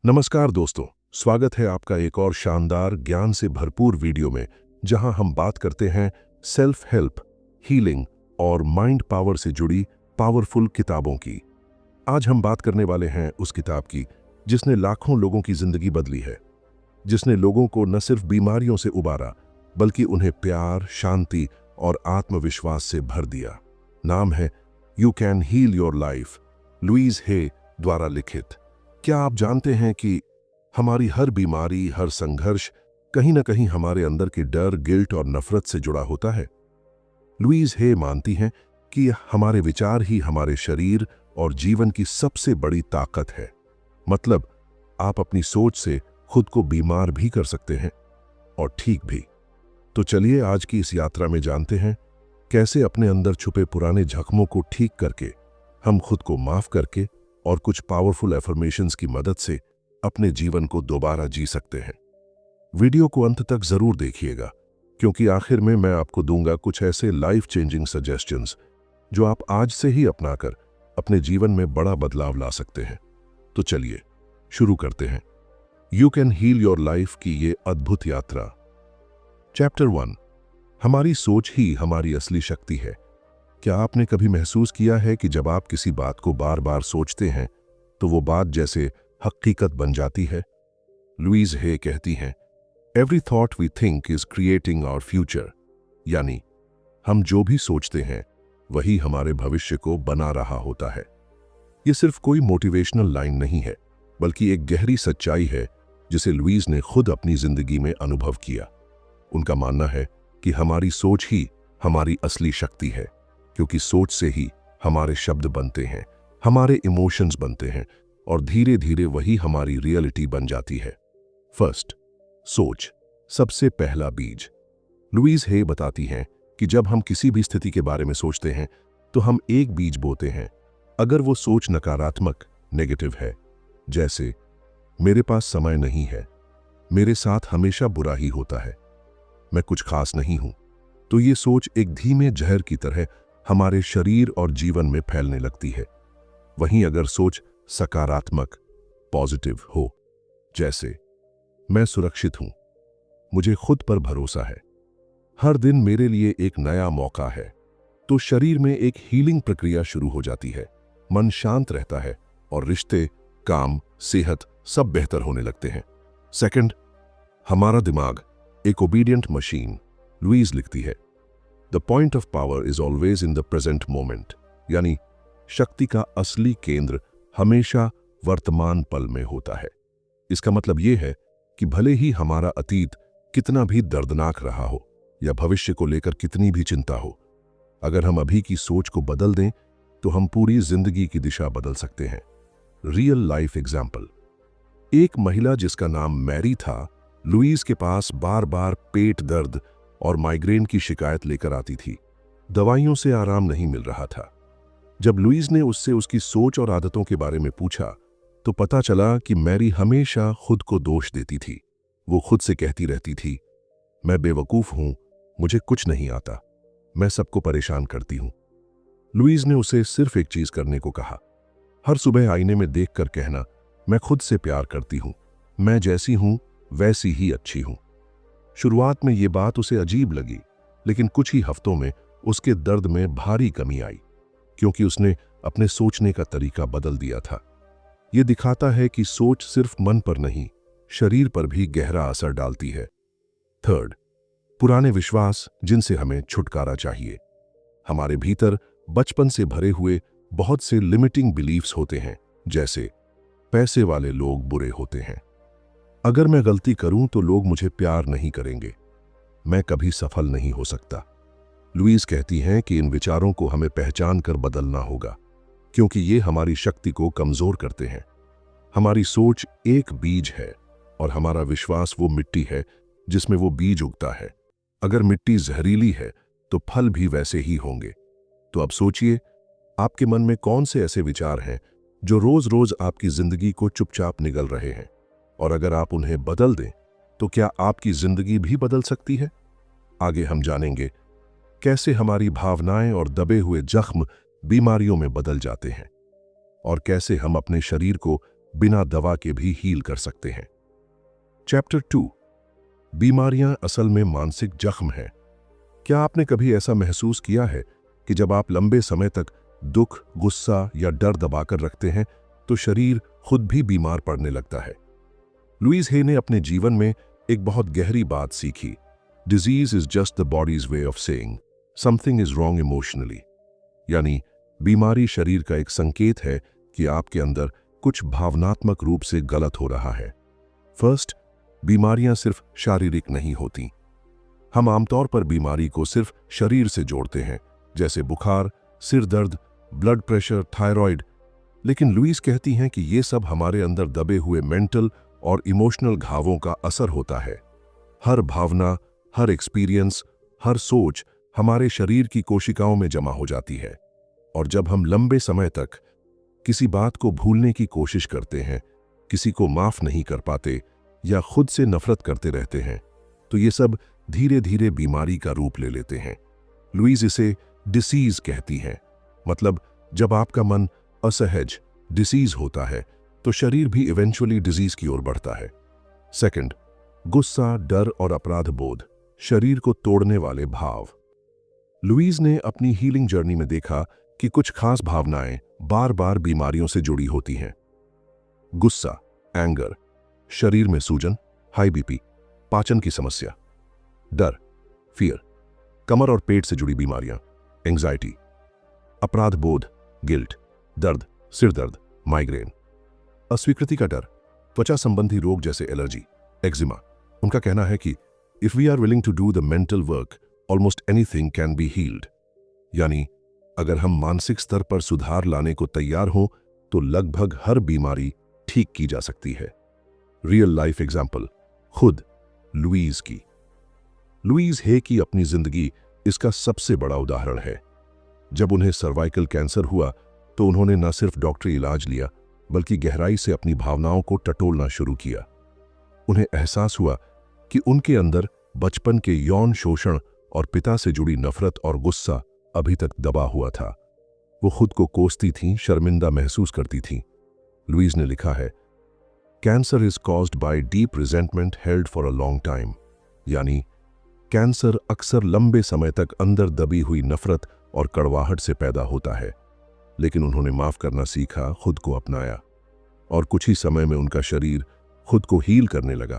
नमस्कार दोस्तों, स्वागत है आपका एक और शानदार ज्ञान से भरपूर वीडियो में, जहां हम बात करते हैं सेल्फ हेल्प, हीलिंग और माइंड पावर से जुड़ी पावरफुल किताबों की। आज हम बात करने वाले हैं उस किताब की जिसने लाखों लोगों की जिंदगी बदली है, जिसने लोगों को न सिर्फ बीमारियों से उबारा बल्कि उन्हें प्यार, शांति और आत्मविश्वास से भर दिया। नाम है you can heal your life, Louise Hay द्वारा लिखित। क्या आप जानते हैं कि हमारी हर बीमारी, हर संघर्ष कहीं ना कहीं हमारे अंदर के डर, गिल्ट और नफरत से जुड़ा होता है? लुईज हे मानती हैं कि हमारे विचार ही हमारे शरीर और जीवन की सबसे बड़ी ताकत है। मतलब, आप अपनी सोच से खुद को बीमार भी कर सकते हैं और ठीक भी। तो चलिए आज की इस यात्रा में जानते हैं कैसे अपने अंदर छुपे पुराने जख्मों को ठीक करके, हम खुद को माफ करके और कुछ पावरफुल एफर्मेशंस की मदद से अपने जीवन को दोबारा जी सकते हैं। वीडियो को अंत तक जरूर देखिएगा, क्योंकि आखिर में मैं आपको दूंगा कुछ ऐसे लाइफ चेंजिंग सजेशंस जो आप आज से ही अपनाकर अपने जीवन में बड़ा बदलाव ला सकते हैं। तो चलिए शुरू करते हैं you can heal your life की ये अद्भुत यात्रा। चैप्टर 1, हमारी सोच ही हमारी असली शक्ति है। क्या आपने कभी महसूस किया है कि जब आप किसी बात को बार बार सोचते हैं तो वो बात जैसे हकीकत बन जाती है? लुईज हे कहती हैं, every thought we think is creating our future. यानी हम जो भी सोचते हैं वही हमारे भविष्य को बना रहा होता है। ये सिर्फ कोई मोटिवेशनल लाइन नहीं है, बल्कि एक गहरी सच्चाई है जिसे लुईज ने खुद अपनी जिंदगी में अनुभव किया। उनका मानना है कि हमारी सोच ही हमारी असली शक्ति है, क्योंकि सोच से ही हमारे शब्द बनते हैं, हमारे इमोशंस बनते हैं और धीरे धीरे वही हमारी रियलिटी बन जाती है। फर्स्ट, सोच, सबसे पहला बीज। लुईज हे बताती हैं कि जब हम किसी भी स्थिति के बारे में सोचते हैं तो हम एक बीज बोते हैं। अगर वो सोच नकारात्मक, नेगेटिव है, जैसे मेरे पास समय नहीं है, मेरे साथ हमेशा बुरा ही होता है, मैं कुछ खास नहीं हूं, तो ये सोच एक धीमे जहर की तरह हमारे शरीर और जीवन में फैलने लगती है। वहीं अगर सोच सकारात्मक, पॉजिटिव हो, जैसे मैं सुरक्षित हूं, मुझे खुद पर भरोसा है, हर दिन मेरे लिए एक नया मौका है, तो शरीर में एक हीलिंग प्रक्रिया शुरू हो जाती है। मन शांत रहता है और रिश्ते, काम, सेहत सब बेहतर होने लगते हैं। सेकंड, हमारा दिमाग एक ओबीडियंट मशीन। लुईज लिखती है, the point of power is always in the present moment. यानी शक्ति का असली केंद्र हमेशा वर्तमान पल में होता है। इसका मतलब यह है कि भले ही हमारा अतीत कितना भी दर्दनाक रहा हो या भविष्य को लेकर कितनी भी चिंता हो, अगर हम अभी की सोच को बदल दें तो हम पूरी जिंदगी की दिशा बदल सकते हैं। रियल लाइफ एग्जाम्पल, एक महिला जिसका नाम मैरी था, लुईज के पास बार बार पेट दर्द और माइग्रेन की शिकायत लेकर आती थी। दवाइयों से आराम नहीं मिल रहा था। जब लुईज ने उससे उसकी सोच और आदतों के बारे में पूछा तो पता चला कि मैरी हमेशा खुद को दोष देती थी। वो खुद से कहती रहती थी, मैं बेवकूफ हूं, मुझे कुछ नहीं आता, मैं सबको परेशान करती हूं। लुईज ने उसे सिर्फ एक चीज करने को कहा, हर सुबह आईने में देखकर कहना, मैं खुद से प्यार करती हूं, मैं जैसी हूं वैसी ही अच्छी हूं। शुरुआत में ये बात उसे अजीब लगी, लेकिन कुछ ही हफ्तों में उसके दर्द में भारी कमी आई, क्योंकि उसने अपने सोचने का तरीका बदल दिया था। ये दिखाता है कि सोच सिर्फ मन पर नहीं, शरीर पर भी गहरा असर डालती है। थर्ड, पुराने विश्वास जिनसे हमें छुटकारा चाहिए। हमारे भीतर बचपन से भरे हुए बहुत से लिमिटिंग बिलीफ्स होते हैं, जैसे पैसे वाले लोग बुरे होते हैं, अगर मैं गलती करूं तो लोग मुझे प्यार नहीं करेंगे, मैं कभी सफल नहीं हो सकता। लुईज कहती हैं कि इन विचारों को हमें पहचान कर बदलना होगा, क्योंकि ये हमारी शक्ति को कमजोर करते हैं। हमारी सोच एक बीज है और हमारा विश्वास वो मिट्टी है जिसमें वो बीज उगता है। अगर मिट्टी जहरीली है तो फल भी वैसे ही होंगे। तो अब सोचिए, आपके मन में कौन से ऐसे विचार हैं जो रोज रोज आपकी जिंदगी को चुपचाप निगल रहे हैं, और अगर आप उन्हें बदल दें तो क्या आपकी जिंदगी भी बदल सकती है? आगे हम जानेंगे कैसे हमारी भावनाएं और दबे हुए जख्म बीमारियों में बदल जाते हैं, और कैसे हम अपने शरीर को बिना दवा के भी हील कर सकते हैं। चैप्टर 2, बीमारियां असल में मानसिक जख्म हैं। क्या आपने कभी ऐसा महसूस किया है कि जब आप लंबे समय तक दुख, गुस्सा या डर दबाकर रखते हैं तो शरीर खुद भी बीमार पड़ने लगता है? लुईस हे ने अपने जीवन में एक बहुत गहरी बात सीखी। Disease is just the bodies way of saying something is wrong emotionally. यानी बीमारी शरीर का एक संकेत है कि आपके अंदर कुछ भावनात्मक रूप से गलत हो रहा है। फर्स्ट, बीमारियां सिर्फ शारीरिक नहीं होती। हम आमतौर पर बीमारी को सिर्फ शरीर से जोड़ते हैं, जैसे बुखार, सिर दर्द, ब्लड प्रेशर, थायराइड। लेकिन लुईस कहती हैं कि ये सब हमारे अंदर दबे हुए मेंटल और इमोशनल घावों का असर होता है। हर भावना, हर एक्सपीरियंस, हर सोच हमारे शरीर की कोशिकाओं में जमा हो जाती है। और जब हम लंबे समय तक किसी बात को भूलने की कोशिश करते हैं, किसी को माफ नहीं कर पाते या खुद से नफरत करते रहते हैं, तो ये सब धीरे धीरे बीमारी का रूप ले लेते हैं। लुईस इसे डिसीज कहती हैं। मतलब जब आपका मन असहज, डिसीज होता है, तो शरीर भी इवेंचुअली डिजीज की ओर बढ़ता है। सेकंड, गुस्सा, डर और अपराध बोध, शरीर को तोड़ने वाले भाव। लुईस ने अपनी हीलिंग जर्नी में देखा कि कुछ खास भावनाएं बार बार बीमारियों से जुड़ी होती हैं। गुस्सा, एंगर, शरीर में सूजन, हाई बीपी, पाचन की समस्या। डर, फियर, कमर और पेट से जुड़ी बीमारियां, एंजाइटी। अपराध बोध, गिल्ट, दर्द, सिर दर्द, माइग्रेन। अस्वीकृति का डर, त्वचा संबंधी रोग जैसे एलर्जी, एक्जिमा। उनका कहना है कि if we are willing to do the mental work, almost anything can be healed. यानी अगर हम मानसिक स्तर पर सुधार लाने को तैयार हों तो लगभग हर बीमारी ठीक की जा सकती है। रियल लाइफ एग्जाम्पल, खुद लुईस की। लुईस हे की अपनी जिंदगी इसका सबसे बड़ा उदाहरण है। जब उन्हें सर्वाइकल कैंसर हुआ तो उन्होंने न सिर्फ डॉक्टरी इलाज लिया, बल्कि गहराई से अपनी भावनाओं को टटोलना शुरू किया। उन्हें एहसास हुआ कि उनके अंदर बचपन के यौन शोषण और पिता से जुड़ी नफरत और गुस्सा अभी तक दबा हुआ था। वो खुद को कोसती थीं, शर्मिंदा महसूस करती थीं। लुईस ने लिखा है, cancer is caused by deep resentment held for a long time. यानी कैंसर अक्सर लंबे समय तक अंदर दबी हुई नफरत और कड़वाहट से पैदा होता है। लेकिन उन्होंने माफ करना सीखा, खुद को अपनाया, और कुछ ही समय में उनका शरीर खुद को हील करने लगा।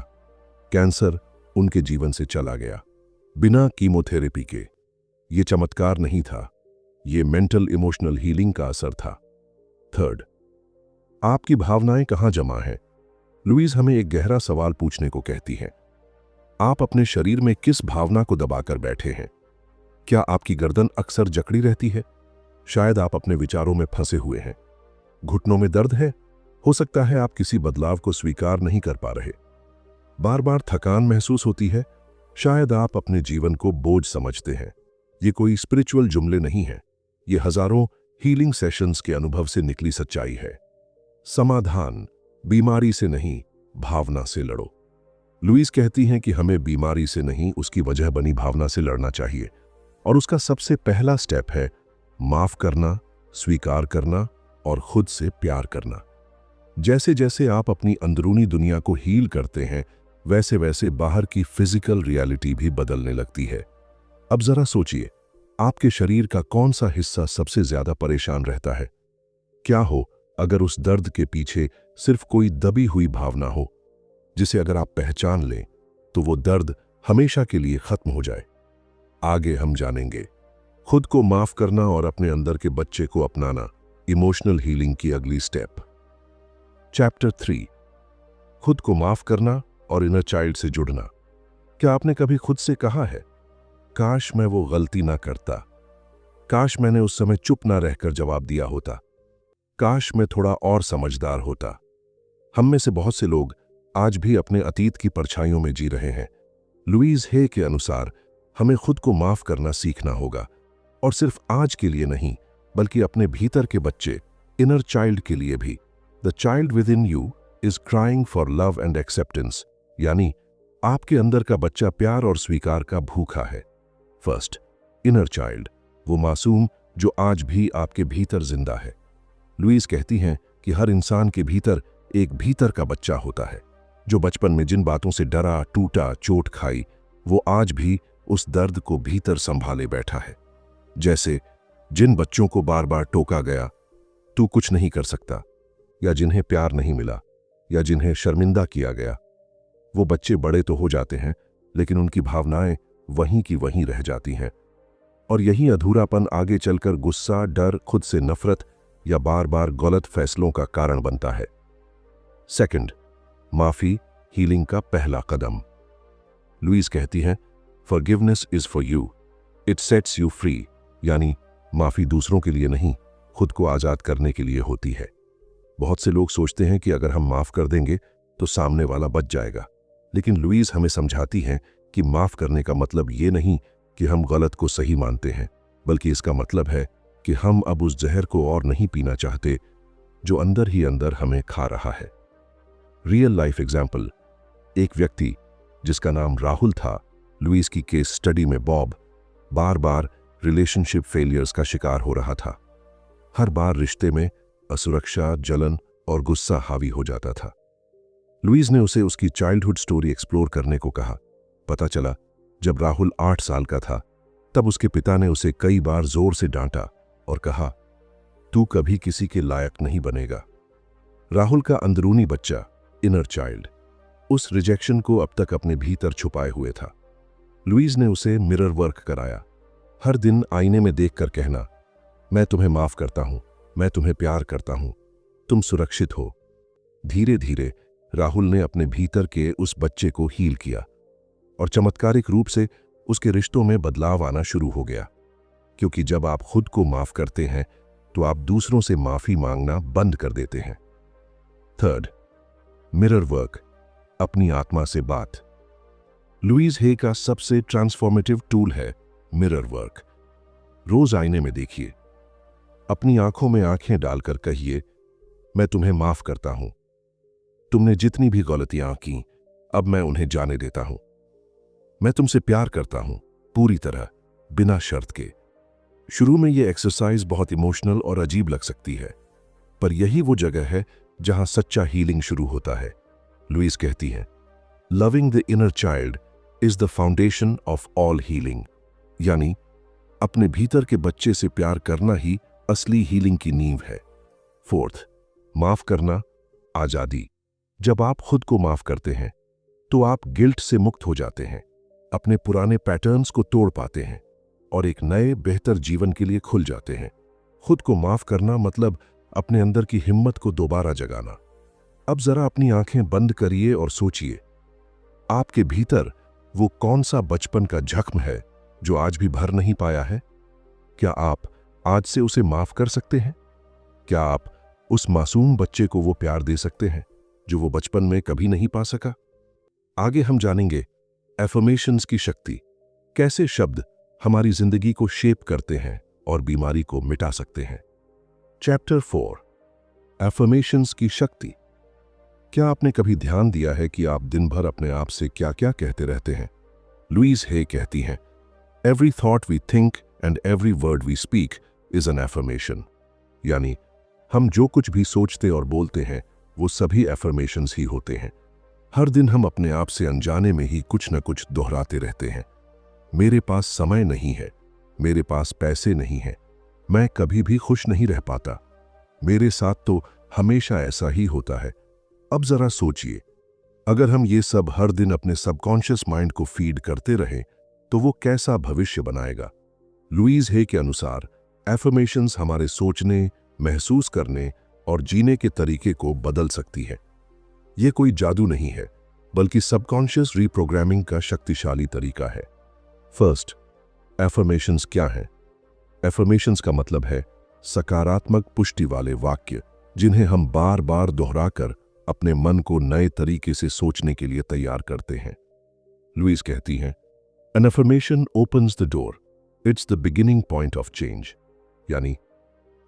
कैंसर उनके जीवन से चला गया, बिना कीमोथेरेपी के। ये चमत्कार नहीं था, ये मेंटल इमोशनल हीलिंग का असर था। थर्ड, आपकी भावनाएं कहां जमा हैं? लुईस हमें एक गहरा सवाल पूछने को कहती है। आप अपने शरीर में किस भावना को दबाकर बैठे हैं? क्या आपकी गर्दन अक्सर जकड़ी रहती है? शायद आप अपने विचारों में फंसे हुए हैं। घुटनों में दर्द है? हो सकता है आप किसी बदलाव को स्वीकार नहीं कर पा रहे। बार बार थकान महसूस होती है? शायद आप अपने जीवन को बोझ समझते हैं। ये कोई स्पिरिचुअल जुमले नहीं है, ये हजारों हीलिंग सेशंस के अनुभव से निकली सच्चाई है। समाधान, बीमारी से नहीं, भावना से लड़ो। लुईस कहती हैं कि हमें बीमारी से नहीं, उसकी वजह बनी भावना से लड़ना चाहिए। और उसका सबसे पहला स्टेप है माफ करना, स्वीकार करना और खुद से प्यार करना। जैसे जैसे आप अपनी अंदरूनी दुनिया को हील करते हैं, वैसे वैसे बाहर की फिजिकल रियलिटी भी बदलने लगती है। अब जरा सोचिए, आपके शरीर का कौन सा हिस्सा सबसे ज्यादा परेशान रहता है? क्या हो अगर उस दर्द के पीछे सिर्फ कोई दबी हुई भावना हो, जिसे अगर आप पहचान लें तो वो दर्द हमेशा के लिए खत्म हो जाए। आगे हम जानेंगे खुद को माफ करना और अपने अंदर के बच्चे को अपनाना, इमोशनल हीलिंग की अगली स्टेप। चैप्टर 3, खुद को माफ करना और इनर चाइल्ड से जुड़ना। क्या आपने कभी खुद से कहा है, काश मैं वो गलती ना करता, काश मैंने उस समय चुप ना रहकर जवाब दिया होता, काश मैं थोड़ा और समझदार होता? हम में से बहुत से लोग आज भी अपने अतीत की परछाइयों में जी रहे हैं। लुईस हे के अनुसार हमें खुद को माफ करना सीखना होगा, और सिर्फ आज के लिए नहीं, बल्कि अपने भीतर के बच्चे, इनर चाइल्ड के लिए भी। The child with in you is crying for love and acceptance. यानी आपके अंदर का बच्चा प्यार और स्वीकार का भूखा है। फर्स्ट, इनर चाइल्ड, वो मासूम जो आज भी आपके भीतर जिंदा है। लुईस कहती हैं कि हर इंसान के भीतर एक भीतर का बच्चा होता है जो बचपन में जिन बातों से डरा, टूटा, चोट खाई, वो आज भी उस दर्द को भीतर संभाले बैठा है। जैसे जिन बच्चों को बार बार टोका गया, तू कुछ नहीं कर सकता, या जिन्हें प्यार नहीं मिला, या जिन्हें शर्मिंदा किया गया। वो बच्चे बड़े तो हो जाते हैं, लेकिन उनकी भावनाएं वहीं की वहीं रह जाती हैं। और यही अधूरापन आगे चलकर गुस्सा, डर, खुद से नफरत या बार बार गलत फैसलों का कारण बनता है। सेकंड, माफी हीलिंग का पहला कदम। लुईस कहती हैं, forgiveness is for you, it sets you free. यानी माफी दूसरों के लिए नहीं, खुद को आजाद करने के लिए होती है। बहुत से लोग सोचते हैं कि अगर हम माफ कर देंगे तो सामने वाला बच जाएगा, लेकिन लुईस हमें समझाती हैं कि माफ करने का मतलब ये नहीं कि हम गलत को सही मानते हैं, बल्कि इसका मतलब है कि हम अब उस जहर को और नहीं पीना चाहते जो अंदर ही अंदर हमें खा रहा है। रियल लाइफ एग्जाम्पल, एक व्यक्ति जिसका नाम राहुल था, लुईस की केस स्टडी में बॉब बार बार रिलेशनशिप फेलियर्स का शिकार हो रहा था। हर बार रिश्ते में असुरक्षा, जलन और गुस्सा हावी हो जाता था। लुईस ने उसे उसकी चाइल्डहुड स्टोरी एक्सप्लोर करने को कहा। पता चला जब राहुल 8 साल का था, तब उसके पिता ने उसे कई बार जोर से डांटा और कहा, तू कभी किसी के लायक नहीं बनेगा। राहुल का अंदरूनी बच्चा, इनर चाइल्ड, उस रिजेक्शन को अब तक अपने भीतर छुपाए हुए था। लुईस ने उसे मिरर वर्क कराया। हर दिन आईने में देखकर कहना, मैं तुम्हें माफ करता हूं, मैं तुम्हें प्यार करता हूं, तुम सुरक्षित हो। धीरे धीरे राहुल ने अपने भीतर के उस बच्चे को हील किया और चमत्कारिक रूप से उसके रिश्तों में बदलाव आना शुरू हो गया। क्योंकि जब आप खुद को माफ करते हैं तो आप दूसरों से माफी मांगना बंद कर देते हैं। थर्ड, मिरर वर्क, अपनी आत्मा से बात। लुईस हे का सबसे ट्रांसफॉर्मेटिव टूल है मिरर वर्क। रोज आईने में देखिए, अपनी आंखों में आंखें डालकर कहिए, मैं तुम्हें माफ करता हूं। तुमने जितनी भी गलतियां की, अब मैं उन्हें जाने देता हूं। मैं तुमसे प्यार करता हूं, पूरी तरह, बिना शर्त के। शुरू में यह एक्सरसाइज बहुत इमोशनल और अजीब लग सकती है, पर यही वो जगह है जहां सच्चा हीलिंग शुरू होता है। लुईस कहती हैं, loving the inner child is the foundation of all healing. यानी अपने भीतर के बच्चे से प्यार करना ही असली हीलिंग की नींव है। फोर्थ, माफ करना, आजादी। जब आप खुद को माफ करते हैं तो आप गिल्ट से मुक्त हो जाते हैं, अपने पुराने पैटर्न्स को तोड़ पाते हैं और एक नए बेहतर जीवन के लिए खुल जाते हैं। खुद को माफ करना मतलब अपने अंदर की हिम्मत को दोबारा जगाना। अब जरा अपनी आंखें बंद करिए और सोचिए, आपके भीतर वो कौन सा बचपन का जख्म है जो आज भी भर नहीं पाया है? क्या आप आज से उसे माफ कर सकते हैं? क्या आप उस मासूम बच्चे को वो प्यार दे सकते हैं जो वो बचपन में कभी नहीं पा सका? आगे हम जानेंगे एफर्मेशंस की शक्ति, कैसे शब्द हमारी जिंदगी को शेप करते हैं और बीमारी को मिटा सकते हैं। चैप्टर 4, एफर्मेशंस की शक्ति। क्या आपने कभी ध्यान दिया है कि आप दिन भर अपने आप से क्या क्या कहते रहते हैं? लुईस हे कहती हैं, every thought we think and every word we speak is an affirmation. यानी हम जो कुछ भी सोचते और बोलते हैं वो सभी एफर्मेशंस ही होते हैं। हर दिन हम अपने आप से अनजाने में ही कुछ न कुछ दोहराते रहते हैं। मेरे पास समय नहीं है, मेरे पास पैसे नहीं हैं, मैं कभी भी खुश नहीं रह पाता, मेरे साथ तो हमेशा ऐसा ही होता है। अब जरा सोचिए, अगर हम ये सब हर दिन अपने सबकॉन्शियस माइंड को फीड करते रहें तो वो कैसा भविष्य बनाएगा? लुईस हे के अनुसार एफर्मेशंस हमारे सोचने, महसूस करने और जीने के तरीके को बदल सकती है। ये कोई जादू नहीं है, बल्कि सबकॉन्शियस रीप्रोग्रामिंग का शक्तिशाली तरीका है। फर्स्ट, एफर्मेशंस क्या हैं? एफर्मेशंस का मतलब है सकारात्मक पुष्टि वाले वाक्य जिन्हें हम बार बार दोहराकर अपने मन को नए तरीके से सोचने के लिए तैयार करते हैं। लुईस कहती हैं, an affirmation opens the door, it's the beginning point of change. यानी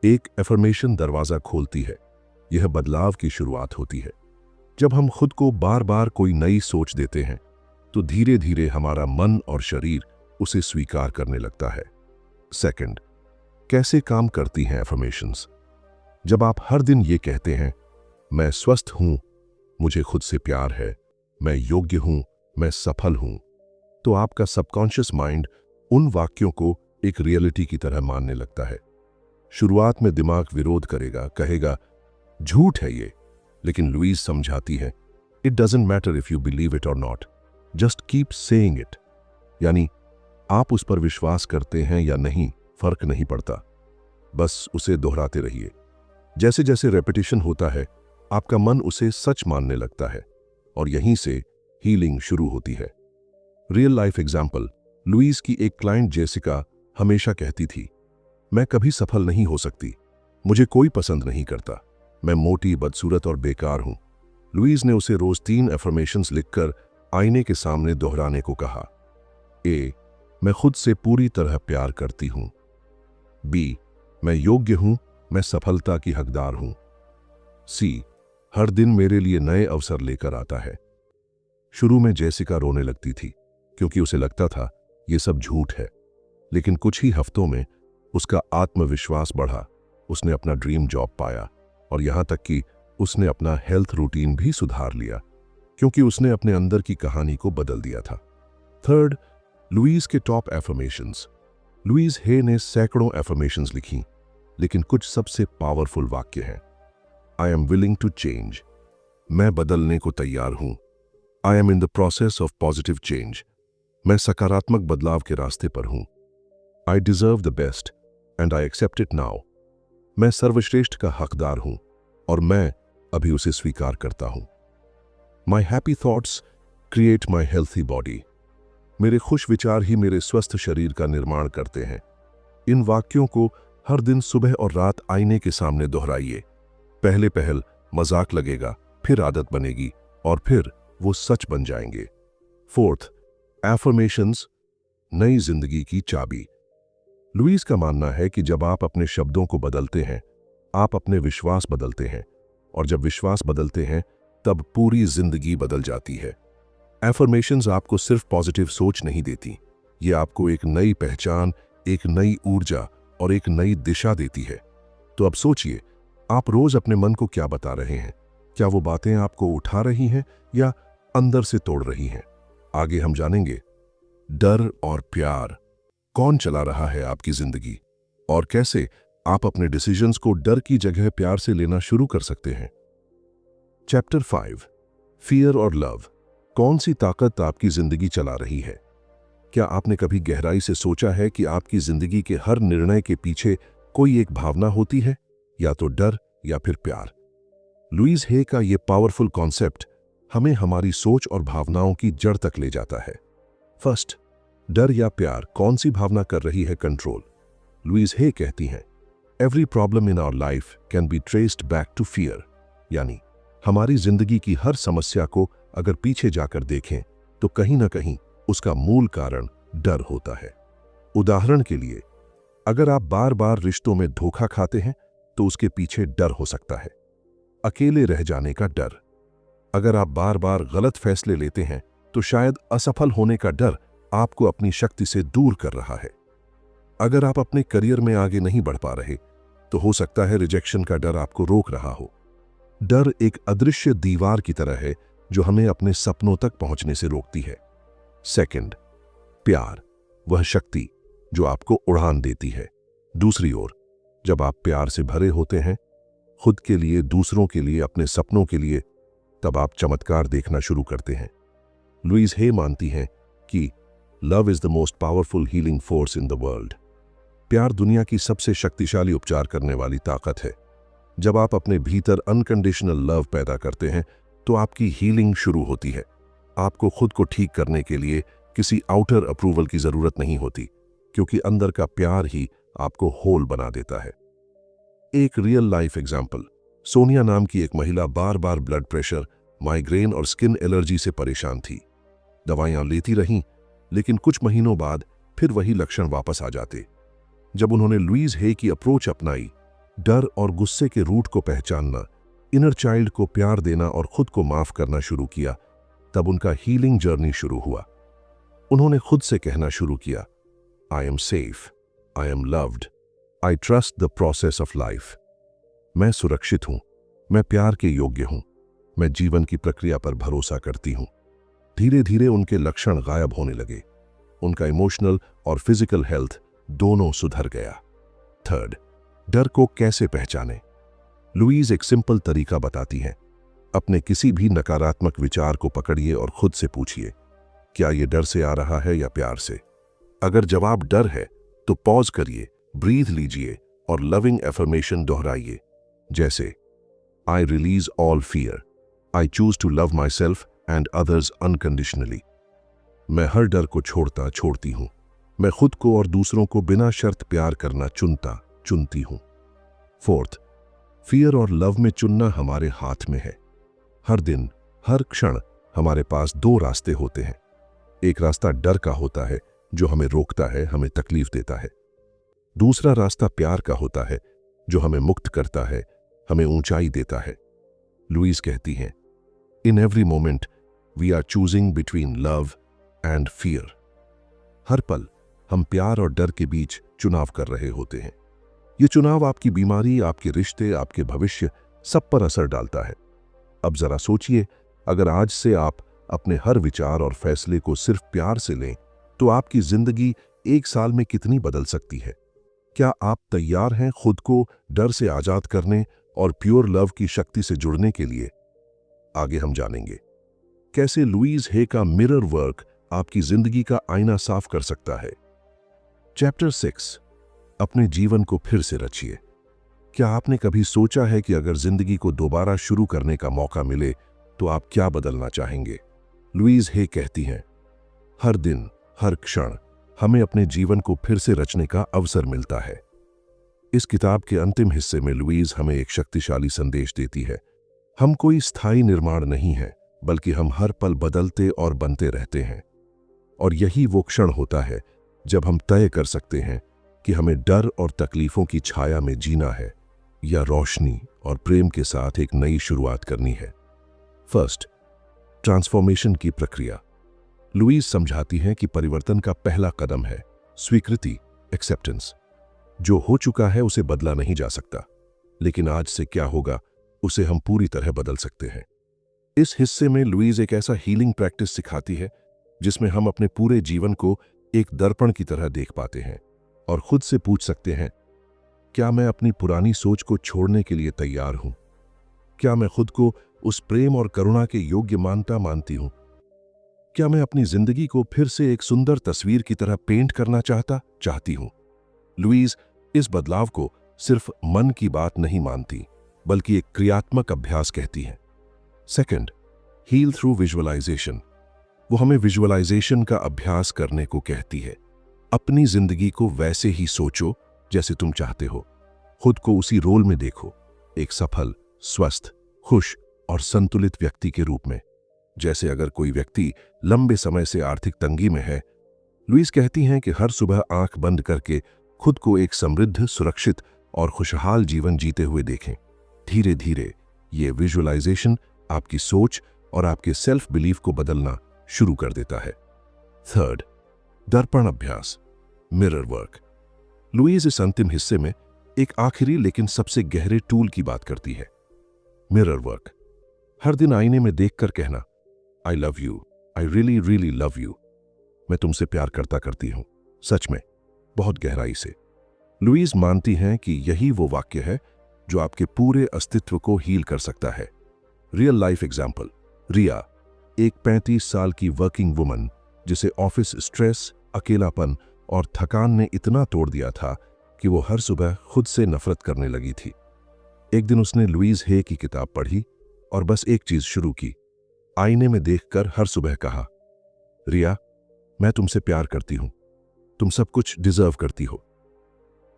एक एफर्मेशन दरवाजा खोलती है, यह बदलाव की शुरुआत होती है। जब हम खुद को बार बार कोई नई सोच देते हैं तो धीरे धीरे हमारा मन और शरीर उसे स्वीकार करने लगता है। सेकंड, कैसे काम करती हैं एफर्मेशंस? जब आप हर दिन ये कहते हैं, मैं स्वस्थ हूं, मुझे खुद से प्यार है, मैं योग्य हूं, मैं सफल हूं, तो आपका सबकॉन्शियस माइंड उन वाक्यों को एक रियलिटी की तरह मानने लगता है। शुरुआत में दिमाग विरोध करेगा, कहेगा झूठ है ये, लेकिन लुईस समझाती है it doesn't matter if you believe it और not, just keep saying it. यानी आप उस पर विश्वास करते हैं या नहीं फर्क नहीं पड़ता, बस उसे दोहराते रहिए। जैसे जैसे रेपिटेशन होता है आपका मन उसे सच मानने लगता है और यहीं से हीलिंग शुरू होती है। रियल लाइफ एग्जाम्पल, लुईस की एक क्लाइंट जेसिका हमेशा कहती थी मैं कभी सफल नहीं हो सकती, मुझे कोई पसंद नहीं करता, मैं मोटी, बदसूरत और बेकार हूं। लुईस ने उसे रोज 3 एफर्मेशंस लिखकर आईने के सामने दोहराने को कहा। ए, मैं खुद से पूरी तरह प्यार करती हूं। बी, मैं योग्य हूं, मैं सफलता की हकदार हूं। सी, हर दिन मेरे लिए नए अवसर लेकर आता है। शुरू में जेसिका रोने लगती थी क्योंकि उसे लगता था ये सब झूठ है, लेकिन कुछ ही हफ्तों में उसका आत्मविश्वास बढ़ा, उसने अपना ड्रीम जॉब पाया और यहां तक कि उसने अपना हेल्थ रूटीन भी सुधार लिया क्योंकि उसने अपने अंदर की कहानी को बदल दिया था। थर्ड, लुईस के टॉप एफर्मेशंस। लुईस हे ने सैकड़ों एफर्मेशंस लिखी, लेकिन कुछ सबसे पावरफुल वाक्य हैं। I am willing to change, मैं बदलने को तैयार हूं। I am in the process of positive change, मैं सकारात्मक बदलाव के रास्ते पर हूं। I deserve the best and I accept it now, मैं सर्वश्रेष्ठ का हकदार हूं और मैं अभी उसे स्वीकार करता हूं। My happy thoughts create my healthy body, मेरे खुश विचार ही मेरे स्वस्थ शरीर का निर्माण करते हैं। इन वाक्यों को हर दिन सुबह और रात आईने के सामने दोहराइए। पहले पहल मजाक लगेगा, फिर आदत बनेगी और फिर वो सच बन जाएंगे। फोर्थ, एफर्मेशंस नई जिंदगी की चाबी। लुईस का मानना है कि जब आप अपने शब्दों को बदलते हैं, आप अपने विश्वास बदलते हैं, और जब विश्वास बदलते हैं तब पूरी जिंदगी बदल जाती है। एफर्मेशंस आपको सिर्फ पॉजिटिव सोच नहीं देती, ये आपको एक नई पहचान, एक नई ऊर्जा और एक नई दिशा देती है। तो अब सोचिए, आप रोज अपने मन को क्या बता रहे हैं? क्या वो बातें आपको उठा रही हैं या अंदर से तोड़ रही हैं? आगे हम जानेंगे डर और प्यार, कौन चला रहा है आपकी जिंदगी और कैसे आप अपने डिसीजंस को डर की जगह प्यार से लेना शुरू कर सकते हैं। चैप्टर 5, फियर और लव, कौन सी ताकत आपकी जिंदगी चला रही है? क्या आपने कभी गहराई से सोचा है कि आपकी जिंदगी के हर निर्णय के पीछे कोई एक भावना होती है, या तो डर या फिर प्यार? लुईस हे का ये पावरफुल कॉन्सेप्ट हमें हमारी सोच और भावनाओं की जड़ तक ले जाता है। फर्स्ट, डर या प्यार, कौन सी भावना कर रही है कंट्रोल? लुईस हे कहती हैं every problem in our life can be traced back to fear, यानी हमारी जिंदगी की हर समस्या को अगर पीछे जाकर देखें तो कहीं ना कहीं उसका मूल कारण डर होता है। उदाहरण के लिए, अगर आप बार बार रिश्तों में धोखा खाते हैं तो उसके पीछे डर हो सकता है। अकेले रह जाने का डर। अगर आप बार बार गलत फैसले लेते हैं तो शायद असफल होने का डर आपको अपनी शक्ति से दूर कर रहा है। अगर आप अपने करियर में आगे नहीं बढ़ पा रहे तो हो सकता है रिजेक्शन का डर आपको रोक रहा हो। डर एक अदृश्य दीवार की तरह है जो हमें अपने सपनों तक पहुंचने से रोकती है। सेकंड, प्यार, वह शक्ति जो आपको उड़ान देती है। दूसरी ओर, जब आप प्यार से भरे होते हैं, खुद के लिए, दूसरों के लिए, अपने सपनों के लिए, तब आप चमत्कार देखना शुरू करते हैं। लुईस हे मानती हैं कि love is the most powerful healing force in the world. प्यार दुनिया की सबसे शक्तिशाली उपचार करने वाली ताकत है। जब आप अपने भीतर अनकंडीशनल लव पैदा करते हैं तो आपकी हीलिंग शुरू होती है। आपको खुद को ठीक करने के लिए किसी आउटर अप्रूवल की जरूरत नहीं होती, क्योंकि अंदर का प्यार ही आपको होल बना देता है। एक रियल लाइफ एग्जाम्पल, सोनिया नाम की एक महिला बार बार ब्लड प्रेशर, माइग्रेन और स्किन एलर्जी से परेशान थी। दवाइयां लेती रहीं, लेकिन कुछ महीनों बाद फिर वही लक्षण वापस आ जाते। जब उन्होंने लुईस हे की अप्रोच अपनाई, डर और गुस्से के रूट को पहचानना, इनर चाइल्ड को प्यार देना और खुद को माफ करना शुरू किया, तब उनका हीलिंग जर्नी शुरू हुआ। उन्होंने खुद से कहना शुरू किया, I am safe, I am loved, I trust the process of life. मैं सुरक्षित हूं, मैं प्यार के योग्य हूं, मैं जीवन की प्रक्रिया पर भरोसा करती हूं। धीरे धीरे उनके लक्षण गायब होने लगे। उनका इमोशनल और फिजिकल हेल्थ दोनों सुधर गया। थर्ड, डर को कैसे पहचाने। लुईज एक सिंपल तरीका बताती हैं। अपने किसी भी नकारात्मक विचार को पकड़िए और खुद से पूछिए, क्या यह डर से आ रहा है या प्यार से। अगर जवाब डर है तो पॉज करिए, ब्रीथ लीजिए और लविंग एफर्मेशन दोहराइए, जैसे I release all fear, I choose to love myself and others unconditionally. मैं हर डर को छोड़ती हूं। मैं खुद को और दूसरों को बिना शर्त प्यार करना चुनती हूं। फोर्थ, फियर और लव में चुनना हमारे हाथ में है। हर दिन, हर क्षण हमारे पास दो रास्ते होते हैं। एक रास्ता डर का होता है जो हमें रोकता है, हमें तकलीफ देता है। दूसरा रास्ता प्यार का होता है जो हमें मुक्त करता है, हमें ऊंचाई देता है। लुईस कहती हैं, in every moment we are choosing between love and fear. हर पल हम प्यार और डर के बीच चुनाव कर रहे होते हैं। ये चुनाव आपकी बीमारी, आपके रिश्ते, आपके भविष्य सब पर असर डालता है। अब जरा सोचिए, अगर आज से आप अपने हर विचार और फैसले को सिर्फ प्यार से लें तो आपकी जिंदगी 1 साल में कितनी बदल सकती है। क्या आप तैयार हैं खुद को डर से आजाद करने और प्योर लव की शक्ति से जुड़ने के लिए? आगे हम जानेंगे कैसे लुईज हे का मिरर वर्क आपकी जिंदगी का आईना साफ कर सकता है। चैप्टर 6, अपने जीवन को फिर से रचिए। क्या आपने कभी सोचा है कि अगर जिंदगी को दोबारा शुरू करने का मौका मिले तो आप क्या बदलना चाहेंगे? लुईज हे कहती हैं, हर दिन, हर क्षण हमें अपने जीवन को फिर से रचने का अवसर मिलता है। इस किताब के अंतिम हिस्से में लुईज हमें एक शक्तिशाली संदेश देती है। हम कोई स्थायी निर्माण नहीं है, बल्कि हम हर पल बदलते और बनते रहते हैं। और यही वो क्षण होता है जब हम तय कर सकते हैं कि हमें डर और तकलीफों की छाया में जीना है या रोशनी और प्रेम के साथ एक नई शुरुआत करनी है। फर्स्ट, ट्रांसफॉर्मेशन की प्रक्रिया। लुईज समझाती हैं कि परिवर्तन का पहला कदम है स्वीकृति, एक्सेप्टेंस। जो हो चुका है उसे बदला नहीं जा सकता, लेकिन आज से क्या होगा उसे हम पूरी तरह बदल सकते हैं। इस हिस्से में लुईज एक ऐसा हीलिंग प्रैक्टिस सिखाती है जिसमें हम अपने पूरे जीवन को एक दर्पण की तरह देख पाते हैं और खुद से पूछ सकते हैं, क्या मैं अपनी पुरानी सोच को छोड़ने के लिए तैयार हूं? क्या मैं खुद को उस प्रेम और करुणा के योग्य मानती हूं? क्या मैं अपनी जिंदगी को फिर से एक सुंदर तस्वीर की तरह पेंट करना चाहती हूं? लुईज इस बदलाव को सिर्फ मन की बात नहीं मानती, बल्कि एक क्रियात्मक अभ्यास कहती हैं। Second, heal through visualisation. वो हमें विजुअलाइजेशन का अभ्यास करने को कहती है। अपनी जिंदगी को वैसे ही सोचो जैसे तुम चाहते हो। खुद को उसी रोल में देखो, एक सफल, स्वस्थ, खुश और संतुलित व्यक्ति के रूप में। जैसे अगर कोई व्यक्ति लंबे समय से आर्थिक तंगी में है, लुईस कहती हैं कि हर सुबह आंख बंद करके खुद को एक समृद्ध, सुरक्षित और खुशहाल जीवन जीते हुए देखें। धीरे धीरे ये विजुअलाइजेशन आपकी सोच और आपके सेल्फ बिलीफ को बदलना शुरू कर देता है। थर्ड, दर्पण अभ्यास, मिरर वर्क। लुईस इस अंतिम हिस्से में एक आखिरी लेकिन सबसे गहरे टूल की बात करती है, मिरर वर्क। हर दिन आईने में देखकर कहना, I love you, I really really love you. मैं तुमसे प्यार करती हूं, सच में, बहुत गहराई से। लुईस मानती हैं कि यही वो वाक्य है जो आपके पूरे अस्तित्व को हील कर सकता है। रियल लाइफ एग्जाम्पल, रिया, एक 35 साल की वर्किंग वुमन जिसे ऑफिस स्ट्रेस, अकेलापन और थकान ने इतना तोड़ दिया था कि वो हर सुबह खुद से नफरत करने लगी थी। एक दिन उसने लुईज हे की किताब पढ़ी और बस एक चीज शुरू की, आईने में देखकर हर सुबह कहा, रिया, मैं तुमसे प्यार करती हूं, तुम सब कुछ डिजर्व करती हो।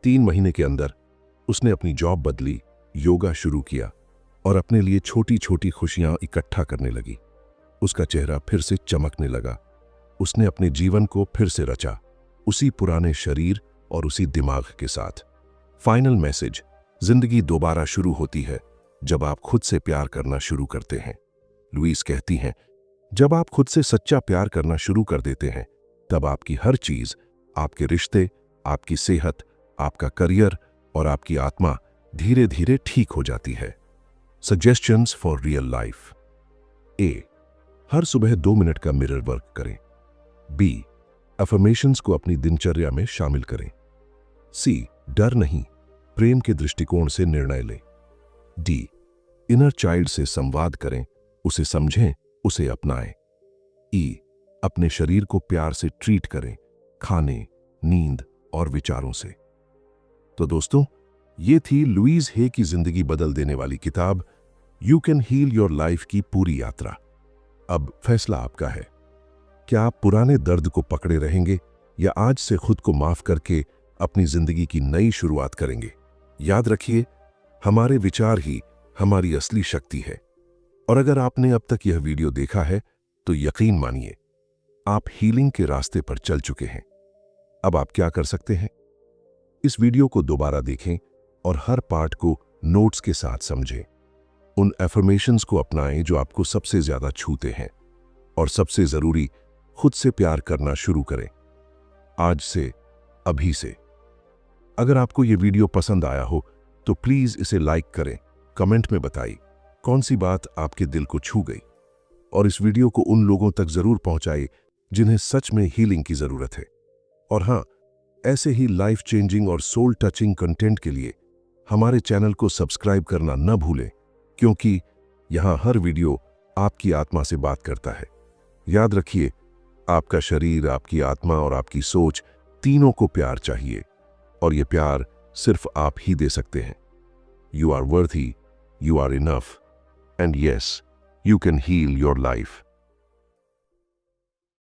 3 महीने के अंदर उसने अपनी जॉब बदली, योगा शुरू किया और अपने लिए छोटी छोटी खुशियां इकट्ठा करने लगी। उसका चेहरा फिर से चमकने लगा। उसने अपने जीवन को फिर से रचा, उसी पुराने शरीर और उसी दिमाग के साथ। फाइनल मैसेज, जिंदगी दोबारा शुरू होती है जब आप खुद से प्यार करना शुरू करते हैं। लुईस कहती हैं, जब आप खुद से सच्चा प्यार करना शुरू कर देते हैं, तब आपकी हर चीज, आपके रिश्ते, आपकी सेहत, आपका करियर और आपकी आत्मा धीरे धीरे ठीक हो जाती है। Suggestions for real life. A, हर सुबह 2 मिनट का मिरर वर्क करें। बी, अफर्मेशंस को अपनी दिनचर्या में शामिल करें। सी, डर नहीं, प्रेम के दृष्टिकोण से निर्णय लें। डी, इनर चाइल्ड से संवाद करें, उसे समझें, उसे अपनाएं। ई, अपने शरीर को प्यार से ट्रीट करें, खाने, नींद और विचारों से। तो दोस्तों, ये थी लुईस हे की जिंदगी बदल देने वाली किताब you can heal your life की पूरी यात्रा। अब फैसला आपका है। क्या आप पुराने दर्द को पकड़े रहेंगे या आज से खुद को माफ करके अपनी जिंदगी की नई शुरुआत करेंगे? याद रखिए, हमारे विचार ही हमारी असली शक्ति है। और अगर आपने अब तक यह वीडियो देखा है तो यकीन मानिए, आप हीलिंग के रास्ते पर चल चुके हैं। अब आप क्या कर सकते हैं? इस वीडियो को दोबारा देखें और हर पार्ट को नोट्स के साथ समझें। उन एफर्मेशंस को अपनाएं जो आपको सबसे ज्यादा छूते हैं। और सबसे जरूरी, खुद से प्यार करना शुरू करें, आज से, अभी से। अगर आपको यह वीडियो पसंद आया हो तो प्लीज इसे लाइक करें, कमेंट में बताइए कौन सी बात आपके दिल को छू गई। और इस वीडियो को उन लोगों तक जरूर पहुंचाइए जिन्हें सच में हीलिंग की जरूरत है। और हाँ, ऐसे ही लाइफ चेंजिंग और सोल टचिंग कंटेंट के लिए हमारे चैनल को सब्सक्राइब करना न भूलें, क्योंकि यहां हर वीडियो आपकी आत्मा से बात करता है। याद रखिए, आपका शरीर, आपकी आत्मा और आपकी सोच, तीनों को प्यार चाहिए, और यह प्यार सिर्फ आप ही दे सकते हैं। You are worthy, you are enough, and yes, you can heal your life.